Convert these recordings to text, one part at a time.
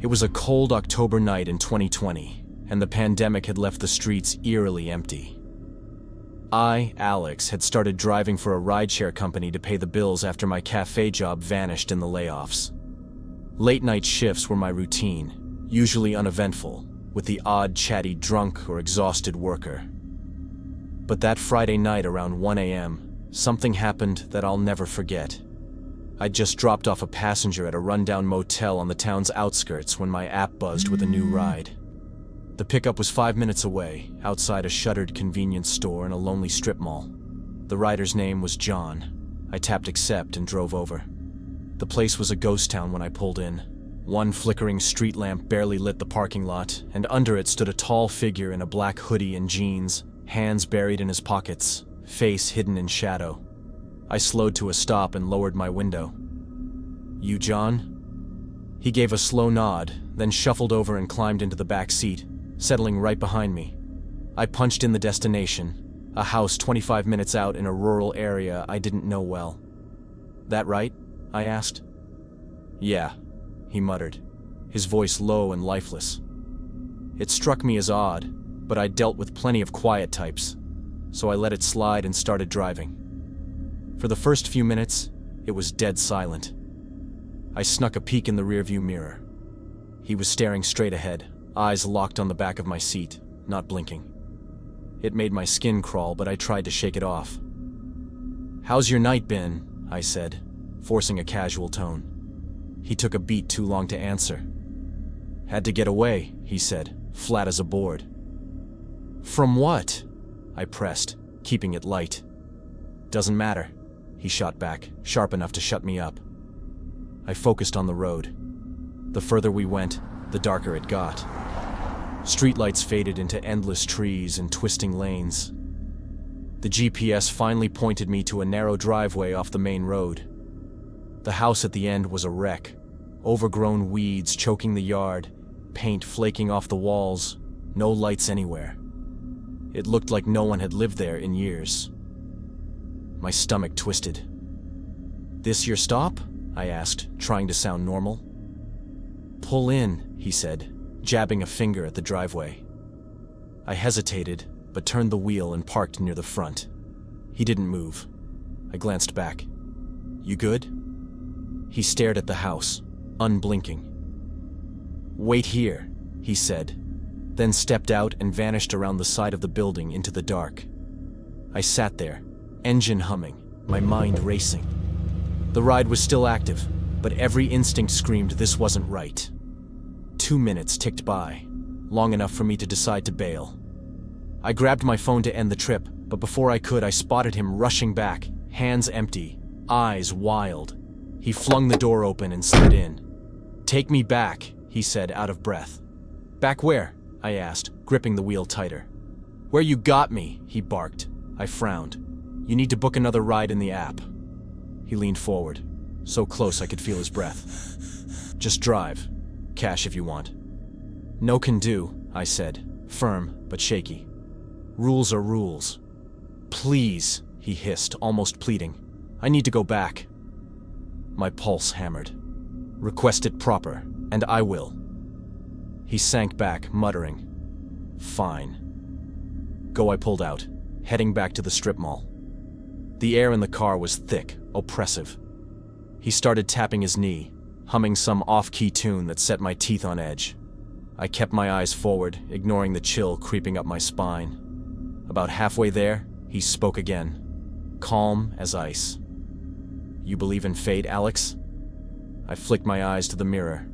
It was a cold October night in 2020, and the pandemic had left the streets eerily empty. I, Alex, had started driving for a rideshare company to pay the bills after my cafe job vanished in the layoffs. Late-night shifts were my routine, usually uneventful, with the odd chatty drunk or exhausted worker. But that Friday night around 1 a.m., something happened that I'll never forget. I'd just dropped off a passenger at a rundown motel on the town's outskirts when my app buzzed with a new ride. The pickup was 5 minutes away, outside a shuttered convenience store in a lonely strip mall. The rider's name was John. I tapped accept and drove over. The place was a ghost town when I pulled in. One flickering street lamp barely lit the parking lot, and under it stood a tall figure in a black hoodie and jeans, hands buried in his pockets, face hidden in shadow. I slowed to a stop and lowered my window. "You, John?" He gave a slow nod, then shuffled over and climbed into the back seat, settling right behind me. I punched in the destination, a house 25 minutes out in a rural area I didn't know well. "That right?" I asked. "Yeah," he muttered, his voice low and lifeless. It struck me as odd, but I'd dealt with plenty of quiet types, so I let it slide and started driving. For the first few minutes, it was dead silent. I snuck a peek in the rearview mirror. He was staring straight ahead, eyes locked on the back of my seat, not blinking. It made my skin crawl, but I tried to shake it off. "How's your night been?" I said, forcing a casual tone. He took a beat too long to answer. "Had to get away," he said, flat as a board. "From what?" I pressed, keeping it light. "Doesn't matter," he shot back, sharp enough to shut me up. I focused on the road. The further we went, the darker it got. Streetlights faded into endless trees and twisting lanes. The GPS finally pointed me to a narrow driveway off the main road. The house at the end was a wreck, overgrown weeds choking the yard, paint flaking off the walls, no lights anywhere. It looked like no one had lived there in years. My stomach twisted. "This your stop?" I asked, trying to sound normal. "Pull in," he said, jabbing a finger at the driveway. I hesitated, but turned the wheel and parked near the front. He didn't move. I glanced back. "You good?" He stared at the house, unblinking. "Wait here," he said, then stepped out and vanished around the side of the building into the dark. I sat there, engine humming, my mind racing. The ride was still active, but every instinct screamed this wasn't right. 2 minutes ticked by, long enough for me to decide to bail. I grabbed my phone to end the trip, but before I could, I spotted him rushing back, hands empty, eyes wild. He flung the door open and slid in. "Take me back," he said, out of breath. "Back where?" I asked, gripping the wheel tighter. "Where you got me," he barked. I frowned. "You need to book another ride in the app." He leaned forward, so close I could feel his breath. "Just drive. Cash if you want." "No can do," I said, firm but shaky. "Rules are rules." "Please," he hissed, almost pleading. "I need to go back." My pulse hammered. "Request it proper, and I will." He sank back, muttering, "Fine." Go I pulled out, heading back to the strip mall. The air in the car was thick, oppressive. He started tapping his knee, humming some off-key tune that set my teeth on edge. I kept my eyes forward, ignoring the chill creeping up my spine. About halfway there, he spoke again, calm as ice. "You believe in fate, Alex?" I flicked my eyes to the mirror.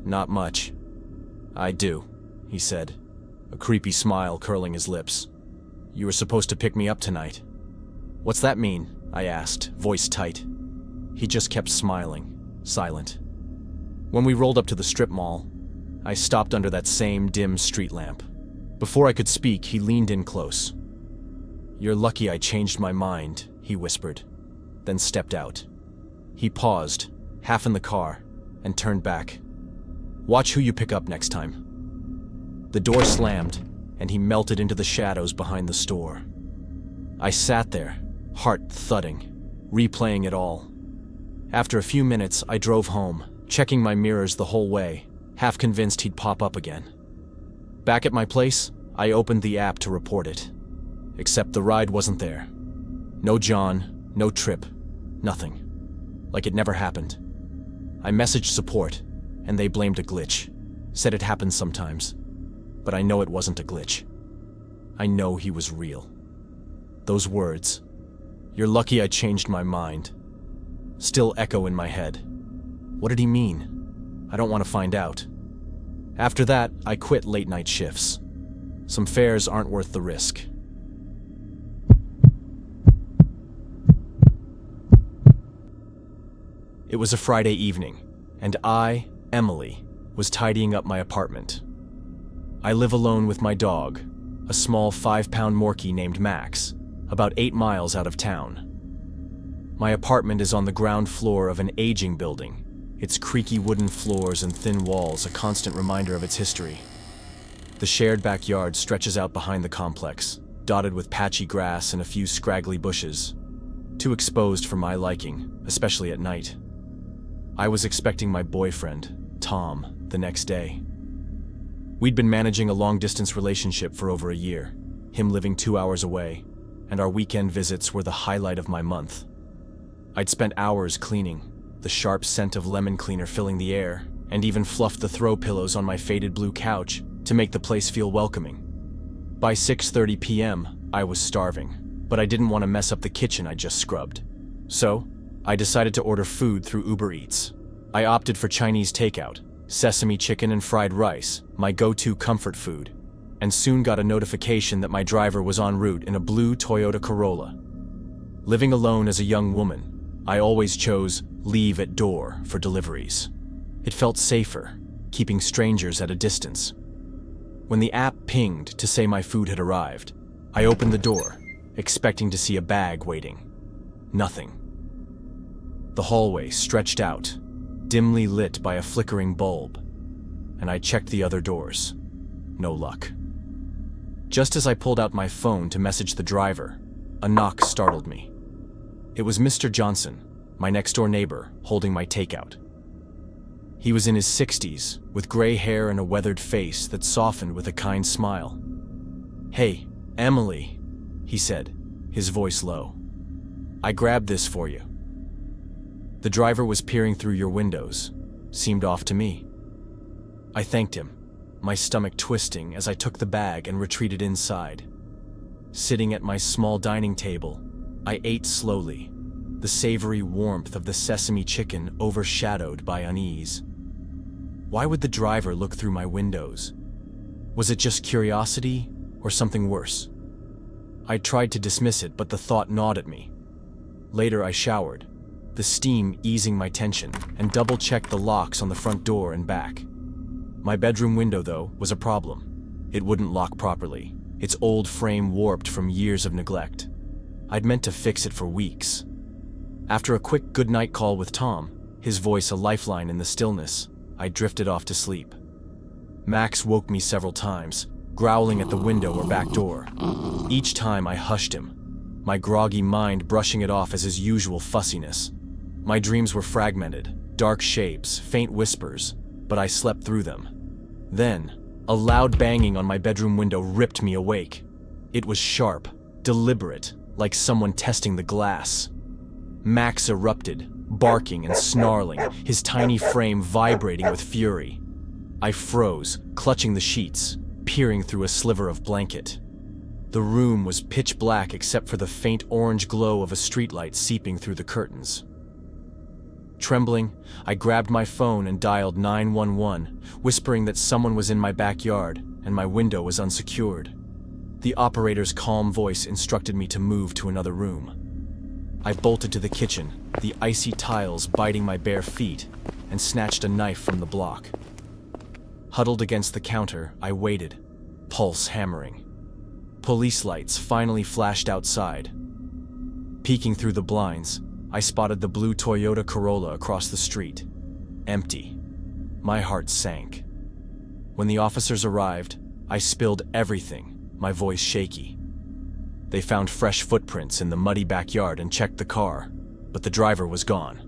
"Not much." "I do," he said, a creepy smile curling his lips. "You were supposed to pick me up tonight." "What's that mean?" I asked, voice tight. He just kept smiling, silent. When we rolled up to the strip mall, I stopped under that same dim street lamp. Before I could speak, he leaned in close. "You're lucky I changed my mind," he whispered, then stepped out. He paused, half in the car, and turned back. "Watch who you pick up next time." The door slammed, and he melted into the shadows behind the store. I sat there, heart thudding, replaying it all. After a few minutes, I drove home, checking my mirrors the whole way, half convinced he'd pop up again. Back at my place, I opened the app to report it. Except the ride wasn't there. No John, no trip, nothing. Like it never happened. I messaged support, and they blamed a glitch. Said it happens sometimes. But I know it wasn't a glitch. I know he was real. Those words, "You're lucky I changed my mind," still echo in my head. What did he mean? I don't want to find out. After that, I quit late-night shifts. Some fares aren't worth the risk. It was a Friday evening, and I, Emily, was tidying up my apartment. I live alone with my dog, a small 5-pound Morkie named Max, about 8 miles out of town. My apartment is on the ground floor of an aging building, its creaky wooden floors and thin walls a constant reminder of its history. The shared backyard stretches out behind the complex, dotted with patchy grass and a few scraggly bushes, too exposed for my liking, especially at night. I was expecting my boyfriend, Tom, the next day. We'd been managing a long-distance relationship for over a year, him living 2 hours away, and our weekend visits were the highlight of my month. I'd spent hours cleaning, the sharp scent of lemon cleaner filling the air, and even fluffed the throw pillows on my faded blue couch to make the place feel welcoming. By 6:30 p.m., I was starving, but I didn't want to mess up the kitchen I just scrubbed. So, I decided to order food through Uber Eats. I opted for Chinese takeout, sesame chicken and fried rice, my go-to comfort food, and soon got a notification that my driver was en route in a blue Toyota Corolla. Living alone as a young woman, I always chose leave at door for deliveries. It felt safer, keeping strangers at a distance. When the app pinged to say my food had arrived, I opened the door, expecting to see a bag waiting. Nothing. The hallway stretched out, dimly lit by a flickering bulb, and I checked the other doors. No luck. Just as I pulled out my phone to message the driver, a knock startled me. It was Mr. Johnson, my next-door neighbor, holding my takeout. He was in his 60s, with gray hair and a weathered face that softened with a kind smile. "Hey, Emily," he said, his voice low. "I grabbed this for you. The driver was peering through your windows. Seemed off to me." I thanked him, my stomach twisting as I took the bag and retreated inside. Sitting at my small dining table, I ate slowly, the savory warmth of the sesame chicken overshadowed by unease. Why would the driver look through my windows? Was it just curiosity or something worse? I tried to dismiss it, but the thought gnawed at me. Later I showered, the steam easing my tension, and double-checked the locks on the front door and back. My bedroom window, though, was a problem. It wouldn't lock properly, its old frame warped from years of neglect. I'd meant to fix it for weeks. After a quick goodnight call with Tom, his voice a lifeline in the stillness, I drifted off to sleep. Max woke me several times, growling at the window or back door. Each time I hushed him, my groggy mind brushing it off as his usual fussiness. My dreams were fragmented, dark shapes, faint whispers, but I slept through them. Then, a loud banging on my bedroom window ripped me awake. It was sharp, deliberate, like someone testing the glass. Max erupted, barking and snarling, his tiny frame vibrating with fury. I froze, clutching the sheets, peering through a sliver of blanket. The room was pitch black except for the faint orange glow of a streetlight seeping through the curtains. Trembling, I grabbed my phone and dialed 911, whispering that someone was in my backyard and my window was unsecured. The operator's calm voice instructed me to move to another room. I bolted to the kitchen, the icy tiles biting my bare feet, and snatched a knife from the block. Huddled against the counter, I waited, pulse hammering. Police lights finally flashed outside. Peeking through the blinds, I spotted the blue Toyota Corolla across the street. Empty. My heart sank. When the officers arrived, I spilled everything, my voice shaky. They found fresh footprints in the muddy backyard and checked the car, but the driver was gone.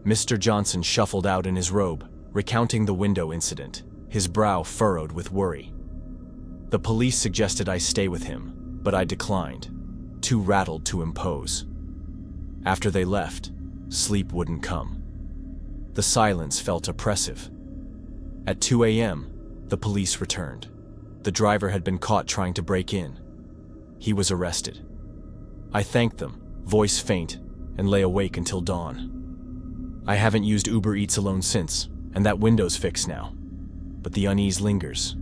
Mr. Johnson shuffled out in his robe, recounting the window incident, his brow furrowed with worry. The police suggested I stay with him, but I declined, too rattled to impose. After they left, sleep wouldn't come. The silence felt oppressive. At 2 a.m., the police returned. The driver had been caught trying to break in. He was arrested. I thanked them, voice faint, and lay awake until dawn. I haven't used Uber Eats alone since, and that window's fixed now. But the unease lingers.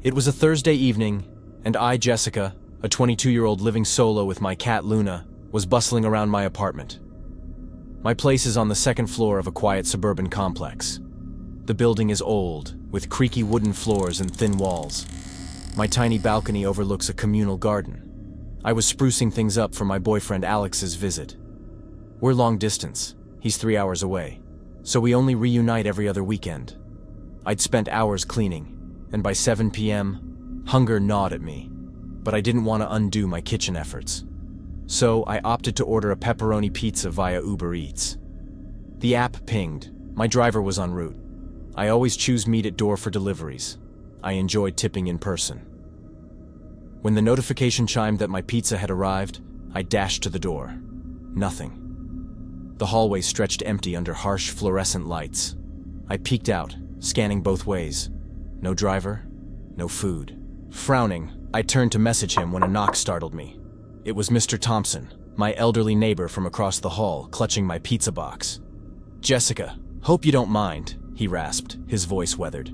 It was a Thursday evening, and I, Jessica, a 22-year-old living solo with my cat Luna, was bustling around my apartment. My place is on the second floor of a quiet suburban complex. The building is old, with creaky wooden floors and thin walls. My tiny balcony overlooks a communal garden. I was sprucing things up for my boyfriend Alex's visit. We're long distance. He's 3 hours away, so we only reunite every other weekend. I'd spent hours cleaning, and by 7 p.m., hunger gnawed at me, but I didn't want to undo my kitchen efforts. So I opted to order a pepperoni pizza via Uber Eats. The app pinged. My driver was en route. I always choose meet at door for deliveries. I enjoy tipping in person. When the notification chimed that my pizza had arrived, I dashed to the door. Nothing. The hallway stretched empty under harsh fluorescent lights. I peeked out, scanning both ways. No driver, no food. Frowning, I turned to message him when a knock startled me. It was Mr. Thompson, my elderly neighbor from across the hall, clutching my pizza box. "Jessica, hope you don't mind," he rasped, his voice weathered.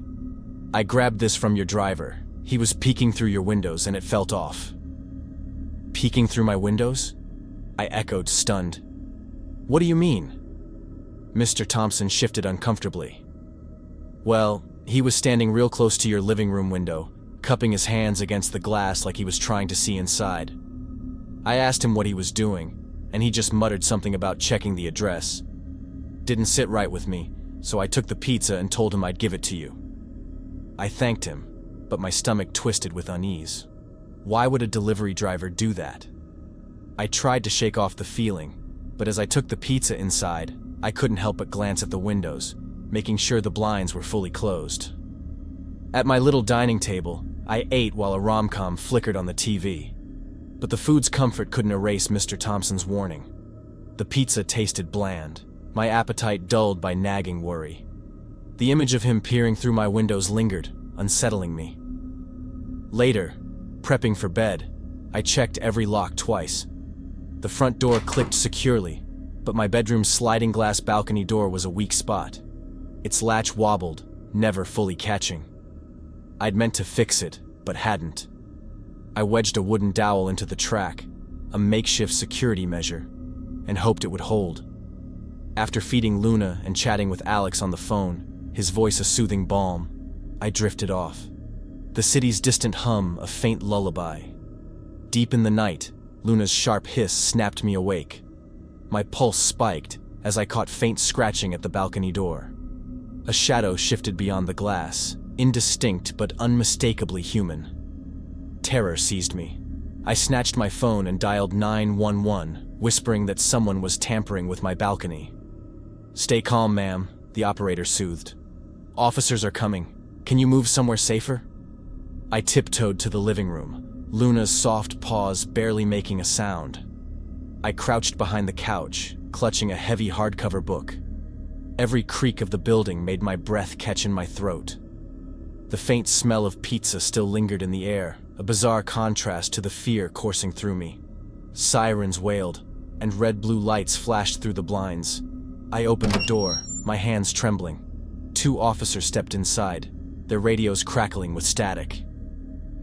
"I grabbed this from your driver. He was peeking through your windows and it felt off." "Peeking through my windows?" I echoed, stunned. "What do you mean?" Mr. Thompson shifted uncomfortably. "Well, he was standing real close to your living room window, cupping his hands against the glass like he was trying to see inside. I asked him what he was doing, and he just muttered something about checking the address. Didn't sit right with me, so I took the pizza and told him I'd give it to you." I thanked him, but my stomach twisted with unease. Why would a delivery driver do that? I tried to shake off the feeling, but as I took the pizza inside, I couldn't help but glance at the windows, making sure the blinds were fully closed. At my little dining table, I ate while a rom-com flickered on the TV. But the food's comfort couldn't erase Mr. Thompson's warning. The pizza tasted bland, my appetite dulled by nagging worry. The image of him peering through my windows lingered, unsettling me. Later, prepping for bed, I checked every lock twice. The front door clicked securely, but my bedroom's sliding glass balcony door was a weak spot. Its latch wobbled, never fully catching. I'd meant to fix it, but hadn't. I wedged a wooden dowel into the track, a makeshift security measure, and hoped it would hold. After feeding Luna and chatting with Alex on the phone, his voice a soothing balm, I drifted off. The city's distant hum a faint lullaby. Deep in the night, Luna's sharp hiss snapped me awake. My pulse spiked as I caught faint scratching at the balcony door. A shadow shifted beyond the glass, indistinct but unmistakably human. Terror seized me. I snatched my phone and dialed 911, whispering that someone was tampering with my balcony. "Stay calm, ma'am," the operator soothed. "Officers are coming. Can you move somewhere safer?" I tiptoed to the living room, Luna's soft paws barely making a sound. I crouched behind the couch, clutching a heavy hardcover book. Every creak of the building made my breath catch in my throat. The faint smell of pizza still lingered in the air, a bizarre contrast to the fear coursing through me. Sirens wailed, and red-blue lights flashed through the blinds. I opened the door, my hands trembling. 2 officers stepped inside, their radios crackling with static.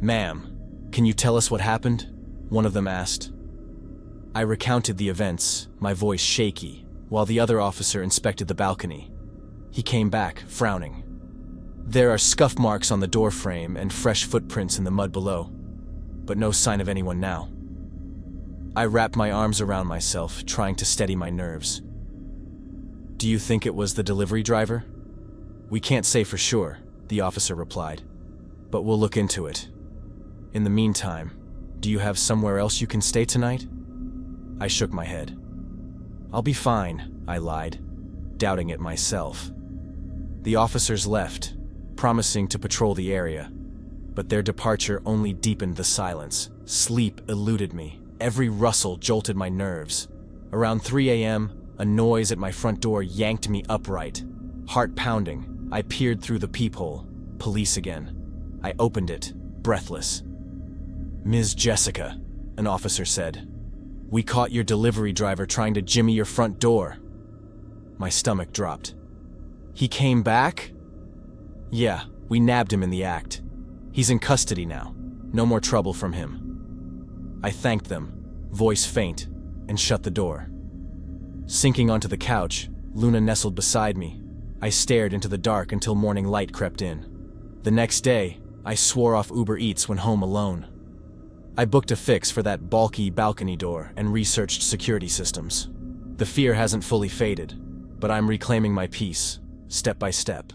"Ma'am, can you tell us what happened?" one of them asked. I recounted the events, my voice shaky, while the other officer inspected the balcony. He came back, frowning. "There are scuff marks on the doorframe and fresh footprints in the mud below, but no sign of anyone now." I wrapped my arms around myself, trying to steady my nerves. "Do you think it was the delivery driver?" "We can't say for sure," the officer replied, "but we'll look into it. In the meantime, do you have somewhere else you can stay tonight?" I shook my head. "I'll be fine," I lied, doubting it myself. The officers left, promising to patrol the area, but their departure only deepened the silence. Sleep eluded me. Every rustle jolted my nerves. Around 3 a.m., a noise at my front door yanked me upright. Heart pounding, I peered through the peephole. Police again. I opened it, breathless. "Ms. Jessica," an officer said, "we caught your delivery driver trying to jimmy your front door." My stomach dropped. "He came back?" "Yeah, we nabbed him in the act. He's in custody now. No more trouble from him." I thanked them, voice faint, and shut the door. Sinking onto the couch, Luna nestled beside me. I stared into the dark until morning light crept in. The next day, I swore off Uber Eats when home alone. I booked a fix for that bulky balcony door and researched security systems. The fear hasn't fully faded, but I'm reclaiming my peace, step by step.